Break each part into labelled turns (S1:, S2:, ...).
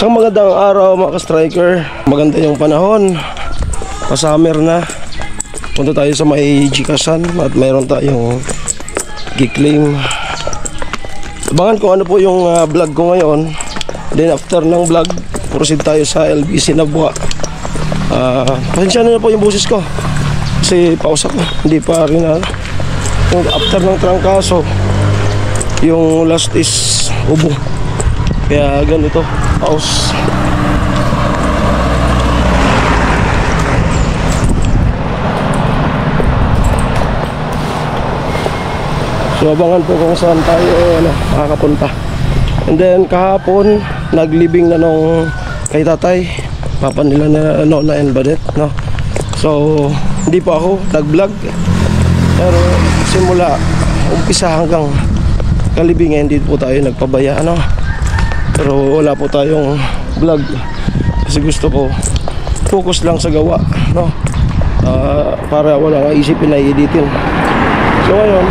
S1: Isang magandang araw mga ka-striker. Maganda yung panahon. Pa-summer na. Punta tayo sa may Gcasan at mayroon tayong gi-claim. Abangan kung ano po yung vlog ko ngayon. Then after ng vlog, proceed tayo sa LBC Nabua. Pasensya na po yung boses ko kasi pausa ko. Hindi pa rin after ng trangkaso, yung last is ubo. Kaya ganito, pause. So abangan po kung saan tayo makakapunta. And then kahapon naglibing na nung kay tatay, papa nila na Nona and Badet, no? So hindi pa ako nag-vlog, pero simula umpisa hanggang kalibingan hindi po tayo nagpabaya, ano? Pero wala po tayong vlog kasi gusto ko focus lang sa gawa, no? Para wala kang isipin na i-editin. So ngayon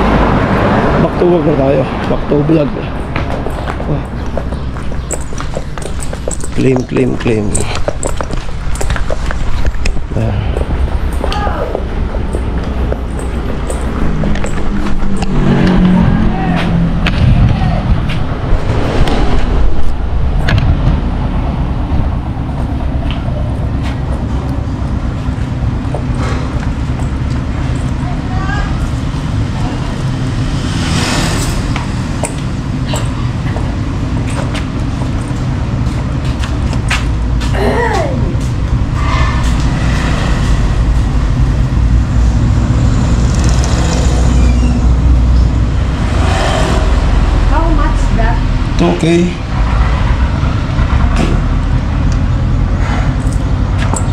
S1: back to work na tayo, back to vlog. Claim. Okay.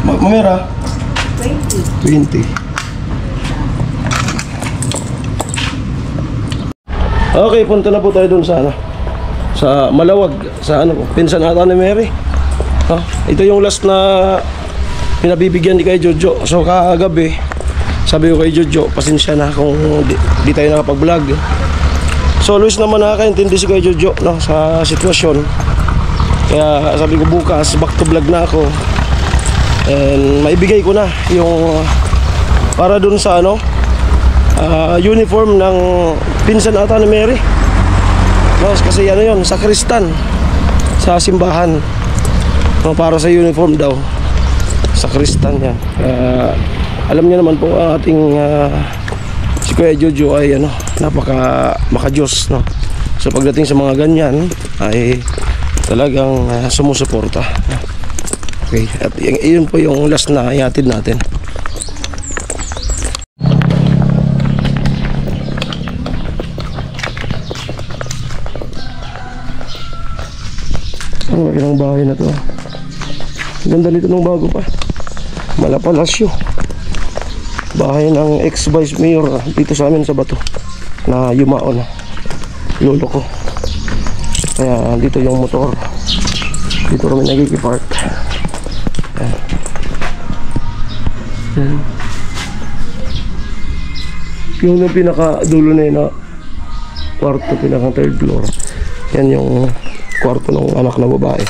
S1: Mamera? 20. Okay, punta na po tayo dun sa sa Malawag, sa pinsan ata ni Mary. Ito yung last na pinabibigyan ni kay Jojo. So kagabi sabi ko kay Jojo, pasensya na kung di tayo nakapag-vlog. So always naman nakakaintindi si Kuya Jojo, no, sa sitwasyon. Kaya sabi ko bukas back to vlog na ako. And maibigay ko na yung para dun sa uniform ng pinsan ata ni Mary. No, kasi yun, sakristan sa simbahan. No, para sa uniform daw. Sakristan yan. Alam niyo naman po ating si Kuya Jojo ay maka-Diyos, no? So pagdating sa mga ganyan ay talagang sumusuporta. Okay, at yun po yung last na ihatid natin. Ang ilang bahay na to. Ganda nito nung bago pa. Malapalasyo. Bahay ng ex-vice mayor dito sa amin sa Bato na yumao na lolo ko. Kaya dito yung motor, dito kami nagikipark. Yung pinaka dulo na yun na kwarto, pinaka third floor, yan yung kwarto ng anak na babae.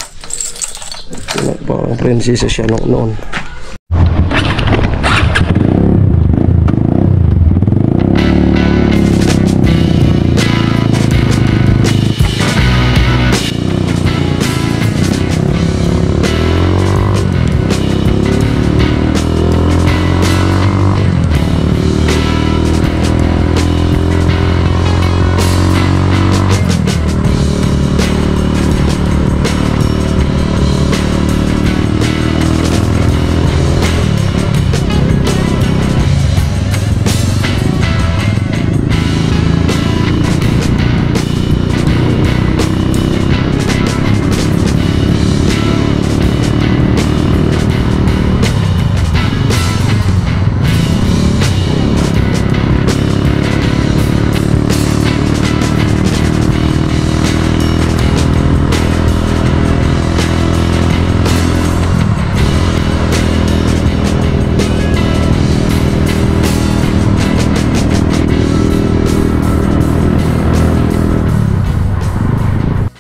S1: Parang prinsesa siya noon.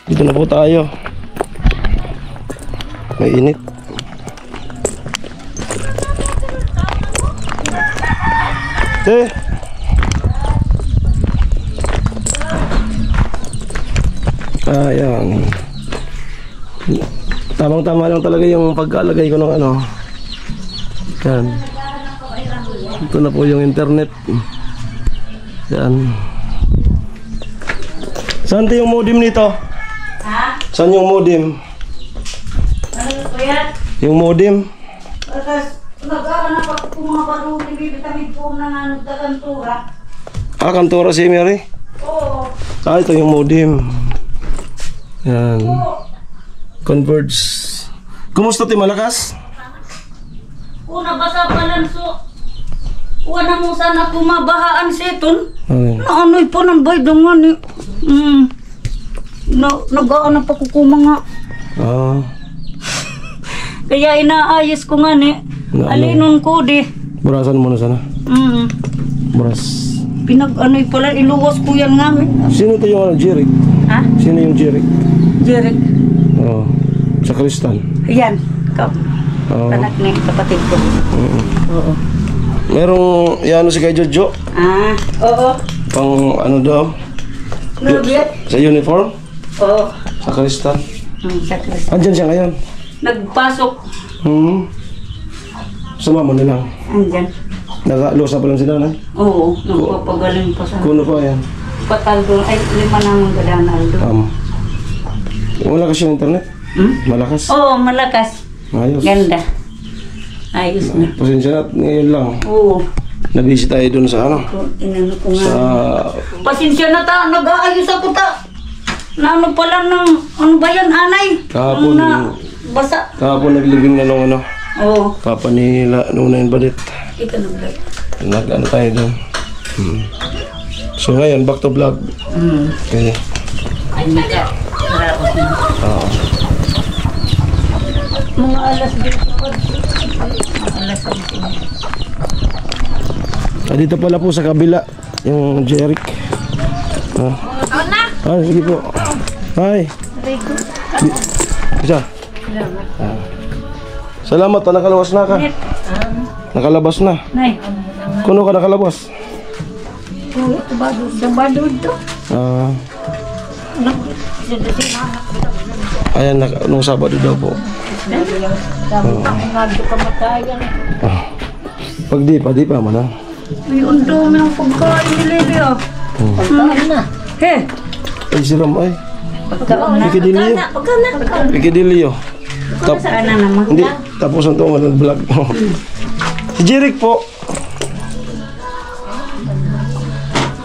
S1: Dito na po tayo. May init. Ayan. Tamang-tama lang talaga yung pagkalagay ko ng ano. Yan. Ito na po yung internet. Yan. Saan yung modem nito?
S2: Ha?
S1: Saan yung modem?
S2: Ano po yan?
S1: Yung modem?
S2: Kasi nag-aanak ako kung mga baruti, bibitamin po na nagkakantura.
S1: Ah, kantora si Mary?
S2: Oo.
S1: Ah, ito yung modem. Yan. Converge. Kumusta ti malakas?
S2: Una basa pa lang so. Una mo sana kumabahaan seton.
S1: Ay.
S2: Na ano'y po ng baydungan eh. Nag-aanak pa ko mga.
S1: Ah.
S2: Kaya inaayos ko nga ni. Alinon ko di.
S1: Burasan mo na sana. Buras.
S2: Pinag-ano'y pala, iluwas ko yan nga.
S1: Sino to yung ano, Jeric?
S2: Ha?
S1: Sino yung Jeric?
S2: Jeric.
S1: Oh. Sa Kristal.
S2: Ayan. Ikaw.
S1: Oh.
S2: Anak ni kapatid ko. Oo.
S1: Merong ano si kay Jojo?
S2: Ah, oo.
S1: Pang ano daw?
S2: Grabe.
S1: Sa uniform?
S2: Oo.
S1: Sa Kristal.
S2: Sa Kristo.
S1: Andyan siya ngayon.
S2: Nagpasok.
S1: Sumama na lang.
S2: Andyan.
S1: Nakalusa pa lang si nanay.
S2: Oo. Nagpapagaling pa sa
S1: Kuno pa yan.
S2: patal doon. Ay, 5 naman gadanal doon.
S1: Malakas yung internet? Malakas?
S2: Oo, malakas.
S1: Ayos.
S2: Ganda. Ayos na.
S1: Pasensya na, ngayon lang.
S2: Oo.
S1: Nabisi tayo dun sa ano?
S2: Inano ko nga.
S1: Sa...
S2: Pasensya na ta. Nag-aayos ako ta. Na ano pala ng... Ano ba yan, anay?
S1: Kahapon.
S2: Na basa.
S1: Kahapon naglibing na nung ano.
S2: Oo.
S1: Papa ni Nuna yung Badit.
S2: Ika nag-vlog.
S1: Nag-ano tayo dun. So ngayon, back to vlog. Okay.
S2: Ay, naka. Naraos na.
S1: Oo.
S2: Mga alas dito pa. Mga alas dito.
S1: Dito pala po sa kabila, yung Jeric. Sige po. Hi. Isa. Salamat pa, nakalabas na ka. Nakalabas na.
S2: Nay.
S1: Kuno ka nakalabas?
S2: Sa badod to.
S1: Ayan, nung Sabado daw po.
S2: Sabi pa kung nado kamatayan.
S1: Pag di pa man ha.
S2: May undo ng pagkain ni Lily oh. Pagkain na. He.
S1: Ay, siram ay.
S2: Pagkain na.
S1: Pikidilyo. Pikidilyo.
S2: Pagkain na naman.
S1: Hindi, tapos ang tungo ng vlog. Si Jeric po.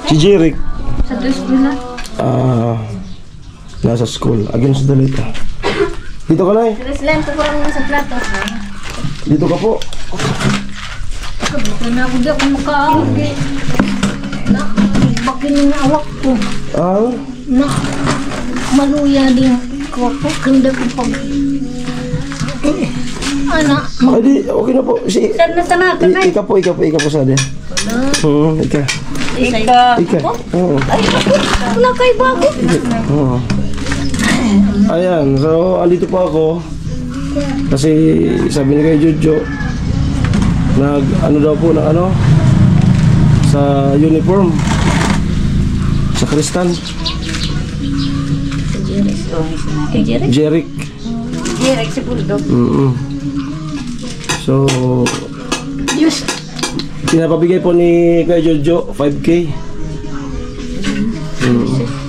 S1: Si Jeric.
S2: Sa eskwela.
S1: Nasa school. Against the light. Dito ka na eh.
S3: Reslan ko lang sa plato.
S1: Dito ka po.
S3: Bukan na ako di ako makaawag eh. Na, bakin yung awak ko. Na, maluya din ko ako. Kanda ko pag... Anak.
S1: Ay di, okay na po. Si,
S2: Saan na sa natin ay?
S1: ika po sa din. Ika.
S2: Ika.
S1: Oo.
S3: Wala kay bago.
S1: Oo. Ayan, so andito po ako. Kasi sabi ni kay Jojo, ano daw po ng ano sa uniform sa Kristal. Jeric.
S2: Jeric si Bulldog.
S1: So pinapabigay po ni kay Jojo 5K.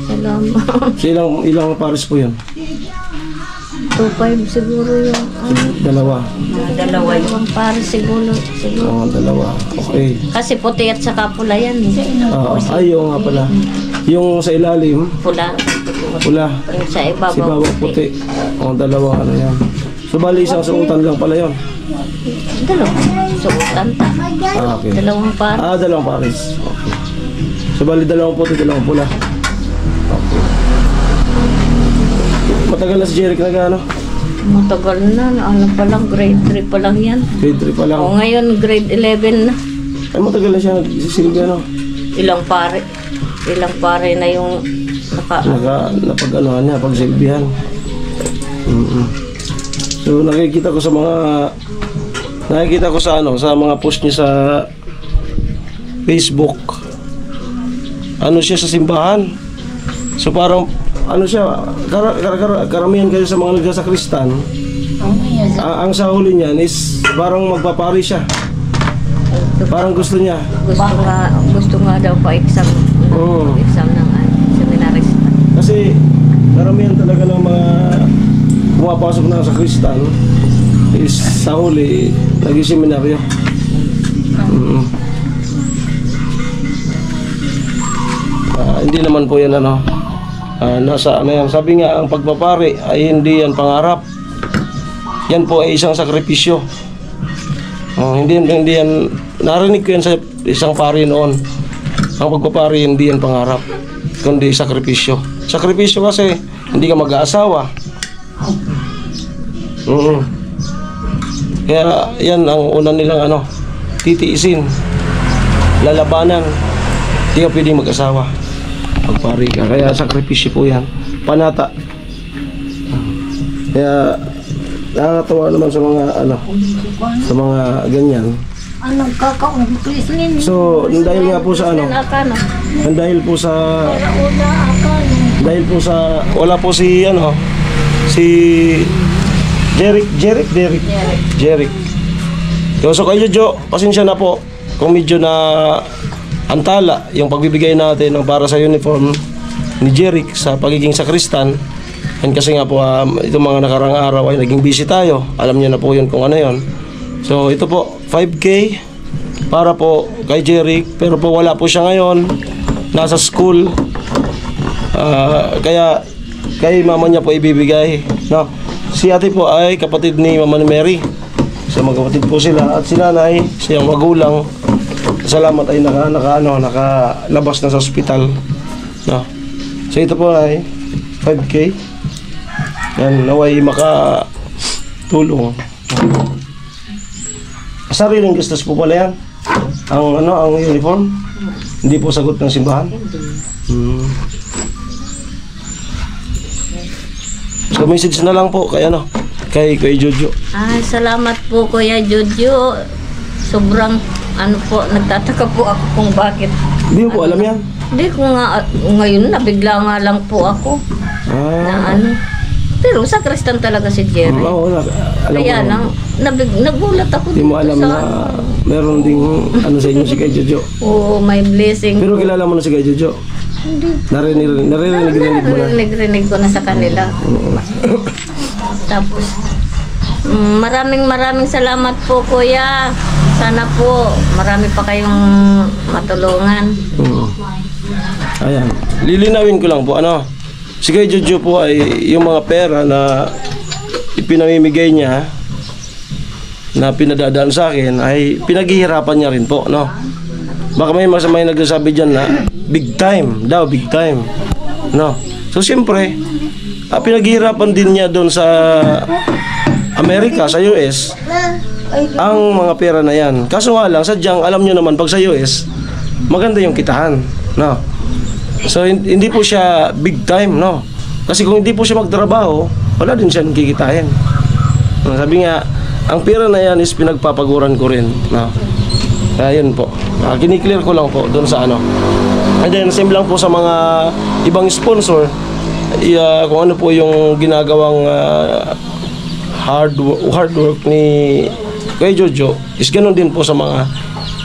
S3: Salamat.
S1: Ilang pares po yun?
S3: 2.5 siguro yung...
S1: Dalawa.
S2: Dalawa yun.
S3: Ang para siguro.
S1: Dalawa. Okay.
S3: Kasi puti at saka pula yan eh.
S1: Yung nga pala. Yung sa ilalim,
S3: Pula.
S1: pula.
S3: Yung sa
S1: Si
S3: ibabaw
S1: bawang puti. Dalawa ano yan. So bali isang suotan lang pala yun.
S3: Dalawang suotan ta.
S1: Okay.
S3: Dalawang para.
S1: Dalawang pares. Okay. So bali dalawang puti, dalawang pula. Okay. Matagal na si Jeric ano?
S3: Matagal na. Ano pa lang, grade 3 pa lang yan.
S1: Grade 3 pa lang.
S3: O ngayon, grade 11 na.
S1: Ay matagal na siya nagsisilbi ano?
S3: Ilang pare na yung napag-anuhan
S1: Napag-silbihan. So nakikita ko sa mga post niya sa Facebook. Ano siya sa simbahan. So parang ano siya, karamihan kayo sa mga nagsasakristan. Ang sa huli niyan is parang magpapari siya. Parang gusto niya.
S3: Gusto nga daw pa exam. Exam ng seminarista.
S1: Kasi karamihan talaga ng mga pumapasok na sa Kristan is sa huli nag-seminaryo. Hindi naman po yan nasa ano yan. Sabi nga ang pagpapari ay hindi yan pangarap. Yan po ay isang sakripisyo. Hindi yan, narinig ko yan sa isang pari noon. Ang pagpapari hindi yan pangarap, kundi sakripisyo. Sakripisyo kasi hindi ka mag-aasawa. Kaya yan ang una nilang titiisin, lalabanan. Hindi ka pwedeng mag-asawa pagpari ka. Kaya sakripisyo po yan, panata. Kaya nakakatawa naman sa mga ganyan.
S3: Anong kakaungklis ninyo?
S1: So, dahil nga po sa dahil po sa wala po si Jeric. So kayo Jo, pasensya na po kung medyo na antala yung pagbibigay natin para sa uniform ni Jeric sa pagiging sakristan. Kasi nga po itong mga nakarang araw ay naging busy tayo. Alam niyo na po yun kung ano yun. So ito po 5K para po kay Jeric, pero po wala po siya ngayon, nasa school. Kaya kay mama niya po ibibigay, no? Si ate po ay kapatid ni Mama ni Mary. So magkapatid po sila, at si nanay, siyang magulang, salamat ay nakalabas na sa ospital, no? So ito po ay 5K. Yan, naway makatulong. Sariling gastos po pala yan. Ang uniform. Hindi po sagot ng simbahan. So message na lang po kay kay Jojo.
S3: Salamat po Kuya Jojo. Sobrang nagtataka po ako kung bakit.
S1: Hindi po alam yan.
S3: Hindi ko nga ngayon nabigla nga lang po ako. Pero sa Kristan talaga si Jerry. Kaya lang, nagulat ako
S1: dito. Hindi mo alam na meron ding sa inyo si Kay Jojo.
S3: Oo, may blessing.
S1: Pero kilala mo na si Kay Jojo?
S3: Hindi.
S1: Narinig
S3: ko na sa kanila. Tapos, maraming salamat po Kuya. Sana po, marami pa kayong matulungan.
S1: Ayan, lilinawin ko lang po si Kay Jojo po ay yung mga pera na ipinamimigay niya na pinadadaan sa akin ay pinaghihirapan niya rin po, no? Baka may nagsasabi dyan na big time, no? So siyempre pinaghihirapan din niya doon sa Amerika, sa US, ang mga pera na yan. Kaso nga lang, sadyang alam nyo naman pag sa US maganda yung kitahan, no? So hindi po siya big time, no? Kasi kung hindi po siya magtrabaho, wala din siya kikitain. Sabi nga, ang pera na yan is pinagpapaguran ko rin, no? Kaya yun po. Kiniklear ko lang po doon sa And then same lang po sa mga ibang sponsor, kung ano po yung ginagawang hard work ni Kuya Jojo, is ganun din po sa mga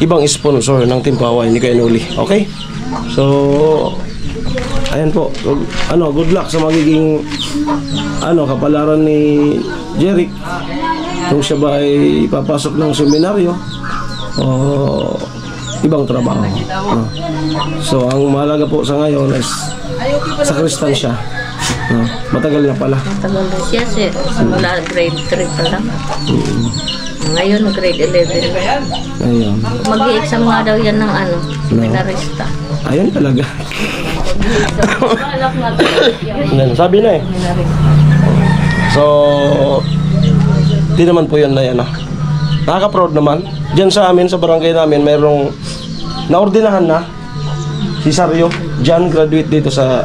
S1: ibang sponsor ng Team Paway ni Kuya Noli. Okay? So ayan po, good luck sa magiging kapalaran ni Jeric kung siya ba ay papasok ng seminaryo o ibang trabaho. So ang mahalaga po sa ngayon is sa Kristan siya. Matagal na pala.
S3: Matagal na siya simula grade 3 pa lang. Ngayon grade 11.
S1: Ayun.
S3: Mag-i-exam nga daw yan ng seminarista.
S1: Ayun talaga. Sabi na So di naman po yun na yan nakaka-proud naman. Diyan sa amin, sa barangay namin, mayroong naordinahan na si Sario Jan, graduate dito sa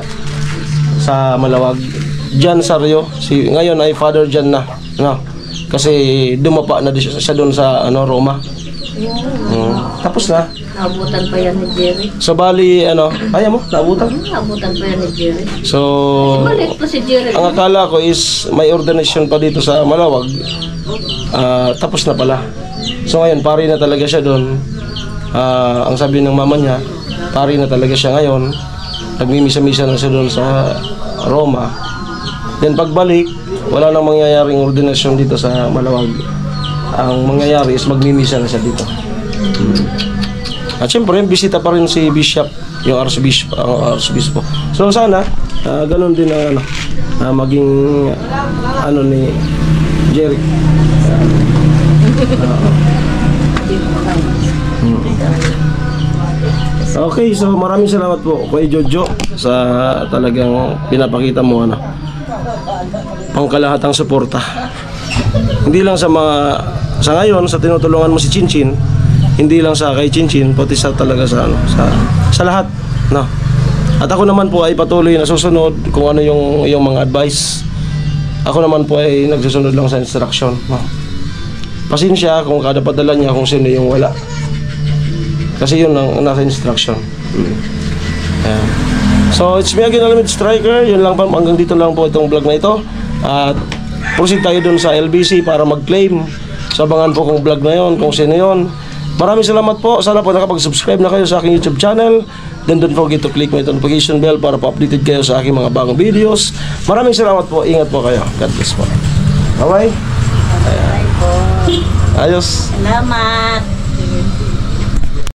S1: Malawag. Jan Sario, ngayon ay Father Jan na, no? Kasi dumapa na siya doon sa Roma. Tapos na.
S2: Naabutan pa yan ni Jerry.
S1: So bali kaya mo naabutan.
S2: Naabutan pa yan ni Jerry.
S1: So
S2: Balik pa si Jerry.
S1: ang akala ko is may ordination pa dito sa Malawag. Tapos na pala. So ngayon pari na talaga siya doon. Ang sabi ng mama niya, pari na talaga siya ngayon. Nagmimisa-misa na siya doon sa Roma. Then pagbalik, wala nang mangyayaring ordination dito sa Malawag. Ang mangyayari is magmimisa na siya dito. At syempre, bisita pa rin si Bishop, yung Archbispo. So sana, ganun din ang maging ni Jerry. Okay, so maraming salamat po kay Jojo sa talagang pinapakita mo pangkalahatang suporta. Hindi lang sa ngayon sa tinutulungan mo si Chinchin, hindi lang sa kay Chinchin, pati sa talaga sa lahat, no. At ako naman po ay patuloy na susunod kung ano yung mga advice. Ako naman po ay nagsusunod lang sa instruction, no. Pasensya kung kada padala niya kung sino yung wala. Kasi yun ang nasa instruction. Ayan. So it's me again, Alamid Striker. Yun lang pa, hanggang dito lang po itong vlog na ito. At proceed tayo dun sa LBC para mag-claim. So abangan po kung vlog na yun, kung sino yun. Maraming salamat po. Sana po nakapag-subscribe na kayo sa aking YouTube channel. Then don't forget to click my notification bell para po updated kayo sa aking mga bagong videos. Maraming salamat po. Ingat po kayo. God bless po. Bye-bye. Ayos.
S2: Salamat.